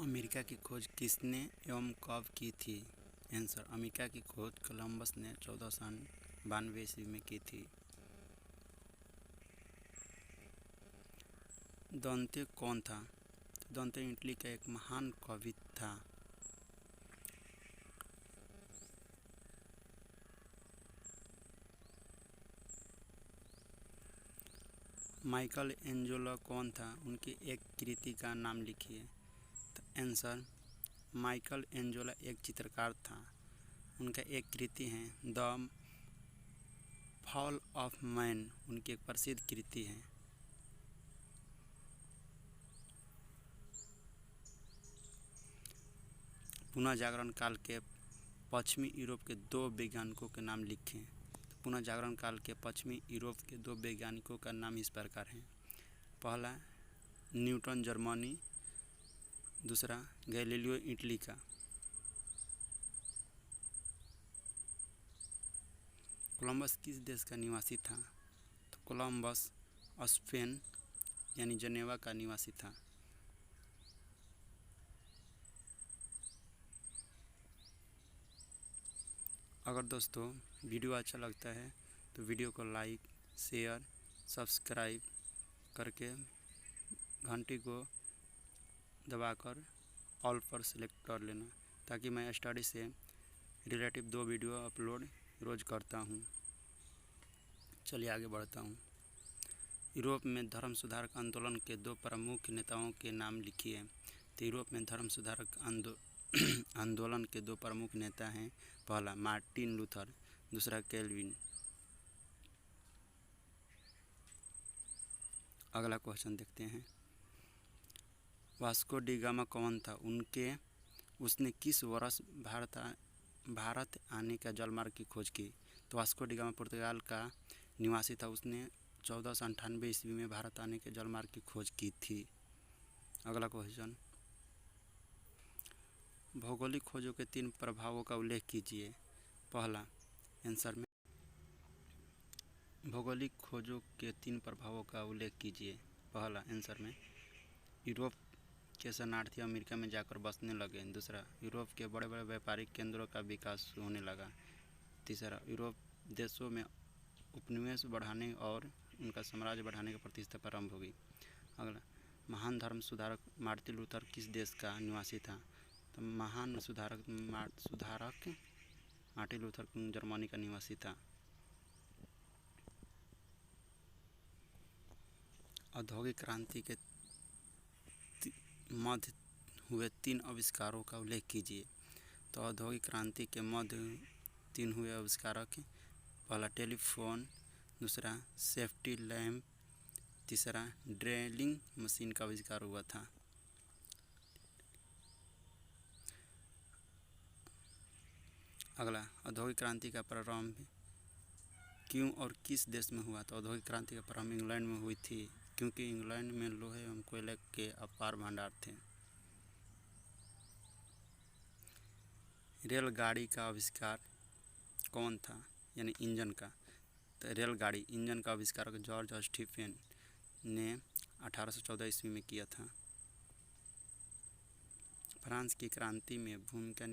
America की खोज किसने एवं कब की थी? आंसर, अमेरिका की खोज कोलंबस ने 1492 ईस्वी में की थी। दांते कौन था? दांते इटली का एक महान कवि था। माइकल एंजेलो कौन था? उनकी एक कृति का नाम लिखिए। तो आंसर, माइकल एंजेलो एक चित्रकार था। उनका एक कृति है द फॉल ऑफ मैन, उनकी एक प्रसिद्ध कृति है। पुनः जागरण काल के पश्चिमी यूरोप के दो वैज्ञानिकों के नाम लिखें। पुनः जागरण काल के पश्चिमी यूरोप के दो वैज्ञानिकों का नाम इस प्रकार है। पहला न्यूटन जर्मनी, दूसरा गैलीलियो इटली का। कोलंबस किस देश का निवासी था? तो कोलंबस स्पेन यानी जनेवा का निवासी था। अगर दोस्तों वीडियो अच्छा लगता है तो वीडियो को लाइक, शेयर, सब्सक्राइब करके घंटी को दबाकर ऑल पर सेलेक्ट कर लेना, ताकि मैं स्टडी से रिलेटिव 2 वीडियो अपलोड रोज़ करता हूँ। चलिए आगे बढ़ता हूँ। यूरोप में धर्म सुधारक आंदोलन के 2 प्रमुख नेताओं के नाम लिखिए। तो यूरोप में धर्म सुधारक आंदोलन के 2 प्रमुख नेता हैं। पहला मार्टिन लूथर, दूसरा कैल्विन। अगला क्वेश्चन देखते हैं। वास्को डी गामा कौन था? उसने किस वर्ष भारत आने का जलमार्ग की खोज की? तो वास्को डी गामा पुर्तगाल का निवासी था। उसने 1498 ईस्वी में भारत आने के जलमार्ग की खोज की थी। अगला क्वेश्चन, भौगोलिक खोजों के 3 प्रभावों का उल्लेख कीजिए। पहला आंसर में भौगोलिक खोजों के 3 प्रभावों का उल्लेख कीजिए। पहला आंसर में यूरोप के शरणार्थी अमेरिका में जाकर बसने लगे। दूसरा, यूरोप के बड़े बड़े व्यापारिक केंद्रों का विकास होने लगा। तीसरा, यूरोप देशों में उपनिवेश बढ़ाने और उनका साम्राज्य बढ़ाने का प्रतिष्ठा प्रारंभ होगी। अगला, महान धर्म सुधारक मार्टिन लूथर किस देश का निवासी था? तो महान सुधारक मार्टिन लूथर जर्मनी का निवासी था। औद्योगिक क्रांति के मध्य हुए 3 आविष्कारों का उल्लेख कीजिए। तो औद्योगिक क्रांति के मध्य 3 हुए आविष्कारक, पहला टेलीफोन, दूसरा सेफ्टी लैम्प, तीसरा ड्रिलिंग मशीन का आविष्कार हुआ था। अगला, औद्योगिक क्रांति का प्रारंभ क्यों और किस देश में हुआ? तो औद्योगिक क्रांति का प्रारंभ इंग्लैंड में हुई थी, क्योंकि इंग्लैंड में लोहे एवं कोयले के अपार भंडार थे। रेलगाड़ी का आविष्कार कौन था? यानी इंजन का। तो रेलगाड़ी इंजन का आविष्कार जॉर्ज स्टीफेन ने 1814 ईस्वी में किया था। फ्रांस की क्रांति में भूमिका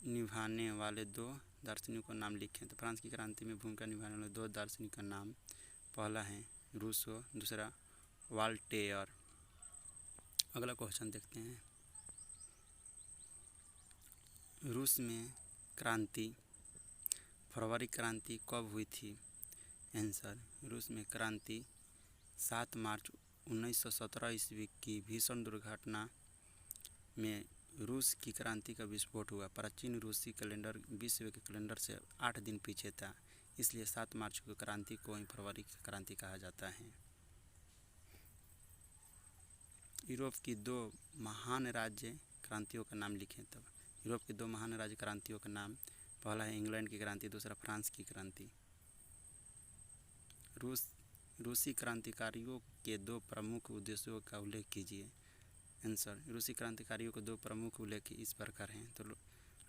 निभाने वाले 2 दार्शनिकों का नाम लिखें। तो फ्रांस की क्रांति में भूमिका निभाने वाले 2 दार्शनिक का नाम, पहला है रूसो, दूसरा वॉल्टेयर। अगला क्वेश्चन देखते हैं। रूस में फरवरी क्रांति कब हुई थी? आंसर, रूस में क्रांति 7 मार्च 1917 ईस्वी की भीषण दुर्घटना में रूस की क्रांति का विस्फोट हुआ। प्राचीन रूसी कैलेंडर विश्व के कैलेंडर से 8 दिन पीछे था, इसलिए 7 मार्च को क्रांति को ही फरवरी की क्रांति कहा जाता है। यूरोप की 2 महान राज्य क्रांतियों का नाम लिखें। तब यूरोप की 2 महान राज्य क्रांतियों का नाम, पहला है इंग्लैंड की क्रांति, दूसरा फ्रांस की क्रांति। रूसी क्रांतिकारियों के 2 प्रमुख उद्देश्यों का उल्लेख कीजिए। आंसर, रूसी क्रांतिकारियों के 2 प्रमुख उल्लेख इस प्रकार हैं। तो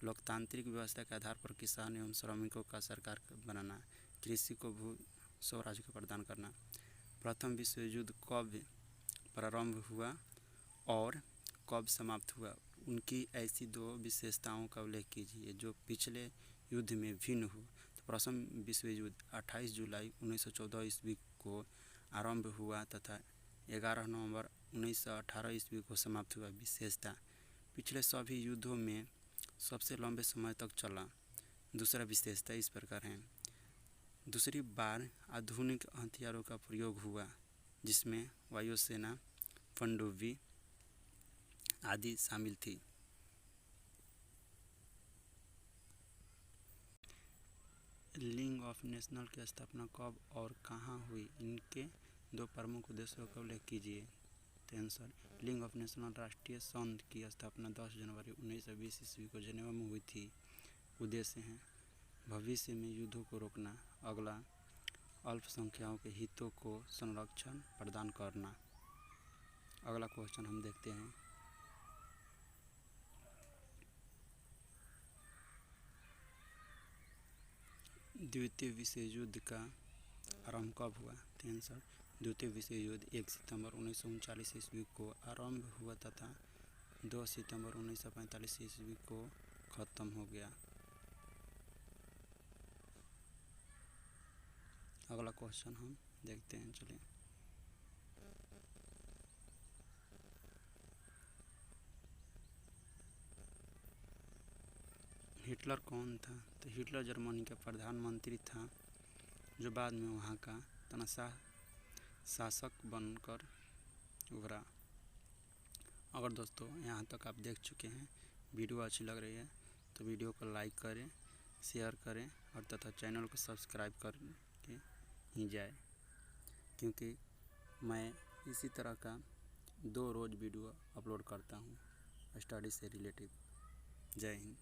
लोकतांत्रिक व्यवस्था के आधार पर किसान एवं श्रमिकों का सरकार बनाना, कृषि को भू स्वराज्य को प्रदान करना। प्रथम विश्व युद्ध कब प्रारंभ हुआ और कब समाप्त हुआ, उनकी ऐसी 2 विशेषताओं का उल्लेख कीजिए जो पिछले युद्ध में भिन्न हो। तो प्रथम विश्व युद्ध 28 जुलाई 1914 ईस्वी को आरंभ हुआ तथा 11 नवंबर 1918 ईस्वी को समाप्त हुआ। विशेषता, पिछले सभी युद्धों में सबसे लंबे समय तक चला। दूसरा विशेषता इस प्रकार है, दूसरी बार आधुनिक हथियारों का प्रयोग हुआ जिसमें वायुसेना, पनडुब्बी आदि शामिल थी। लीग ऑफ नेशंस की स्थापना कब और कहाँ हुई, इनके 2 प्रमुख उद्देश्यों का उल्लेख कीजिए। तो आंसर, लीग ऑफ नेशंस राष्ट्रीय संघ की स्थापना 10 जनवरी 1920 ईस्वी को जेनेवा में हुई थी। उद्देश्य हैं भविष्य में युद्धों को रोकना, अगला अल्पसंख्यकों के हितों को संरक्षण प्रदान करना। अगला क्वेश्चन हम देखते हैं, द्वितीय विश्व युद्ध का आरंभ कब हुआ। तो आंसर, द्वितीय विश्व युद्ध 1 सितंबर 1939 ईस्वी को आरंभ हुआ तथा 2 सितंबर 1945 ईस्वी को खत्म हो गया। अगला क्वेश्चन हम देखते हैं, चलिए। हिटलर कौन था। तो हिटलर जर्मनी का प्रधानमंत्री था जो बाद में वहाँ का तानाशाह शासक बनकर उभरा। अगर दोस्तों यहाँ तक आप देख चुके हैं, वीडियो अच्छी लग रही है तो वीडियो को लाइक करें, शेयर करें और तथा चैनल को सब्सक्राइब करके ही जाए, क्योंकि मैं इसी तरह का 2 रोज़ वीडियो अपलोड करता हूँ स्टडी से रिलेटेड। जय हिंद।